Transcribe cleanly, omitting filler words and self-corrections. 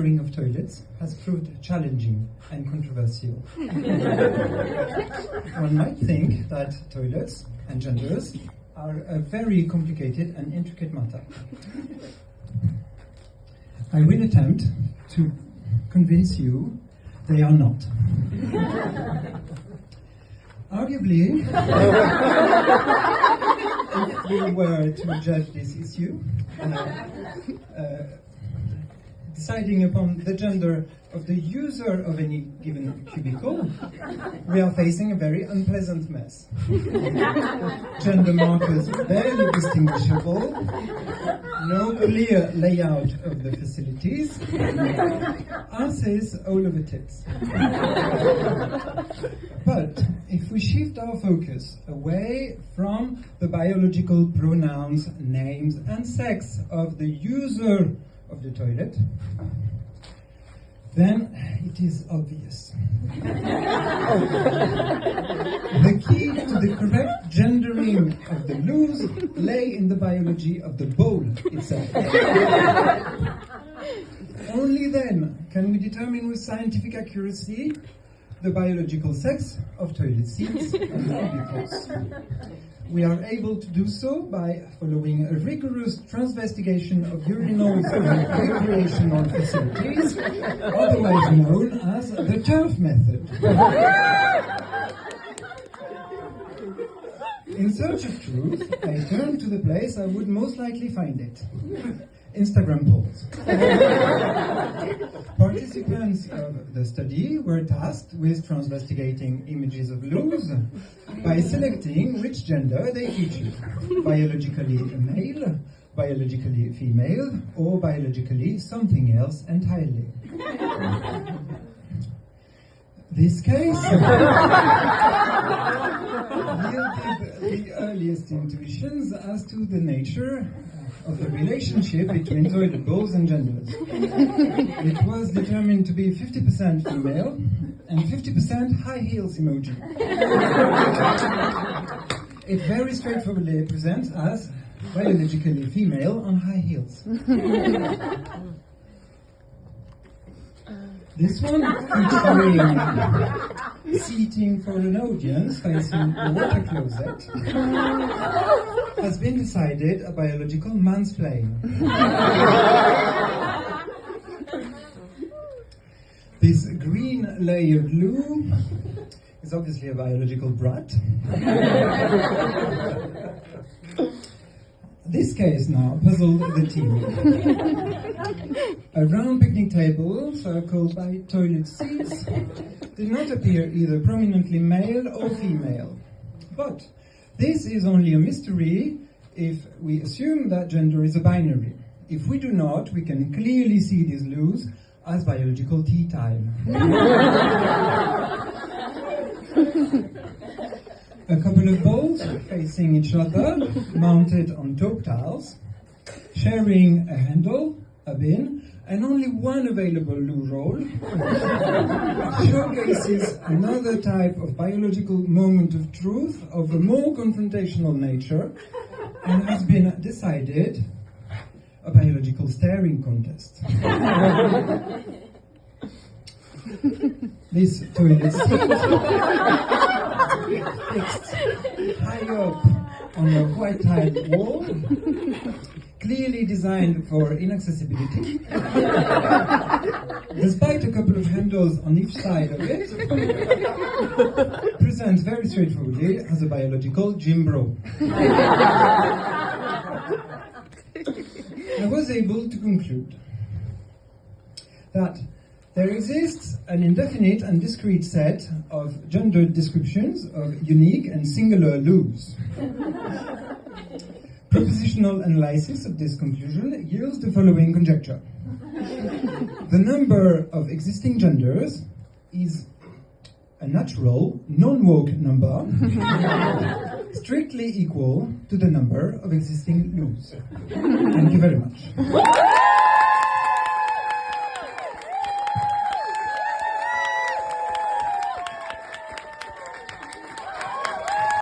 gendering of toilets has proved challenging and controversial. One might think that toilets and genders are a very complicated and intricate matter. I will attempt to convince you they are not. Arguably, if we were to judge this issue, deciding upon the gender of the user of any given cubicle, we are facing a very unpleasant mess. Gender markers barely distinguishable, no clear layout of the facilities, asses all over tits. But if we shift our focus away from the biological pronouns, names, and sex of the user of the toilet, then it is obvious. The key to the correct gendering of the loos lay in the biology of the bowl itself. Only then can we determine with scientific accuracy the biological sex of toilet seats and cubicles. We are able to do so by following a rigorous transvestigation of urinals and recreational facilities, otherwise known as the turf method. In search of truth, I turned to the place I would most likely find it. Instagram polls. Participants of the study were tasked with transvestigating images of loos by selecting which gender they featured: biologically male, biologically female, or biologically something else entirely. This case yielded the earliest intuitions as to the nature of the relationship between toilet bowls and genders. It was determined to be 50% female and 50% high heels emoji. It very straightforwardly presents as biologically female on high heels. This one, featuring seating for an audience facing the water closet, has been decided a biological mansplain. This green layered loo is obviously a biological brat. This case now puzzled the team. A round picnic table, circled by toilet seats, did not appear either prominently male or female. But this is only a mystery if we assume that gender is a binary. If we do not, we can clearly see these loos as biological tea time. A couple of bowls facing each other, mounted on top tiles, sharing a handle, a bin, and only one available loo roll, showcases another type of biological moment of truth of a more confrontational nature, and has been decided a biological staring contest. This toilet seat, fixed high up on a white tiled wall, clearly designed for inaccessibility, despite a couple of handles on each side of it, presents very straightforwardly as a biological gym bro. I was able to conclude that there exists an indefinite and discrete set of gendered descriptions of unique and singular loos. Propositional analysis of this conclusion yields the following conjecture. The number of existing genders is a natural, non-woke number, strictly equal to the number of existing loos. Thank you very much.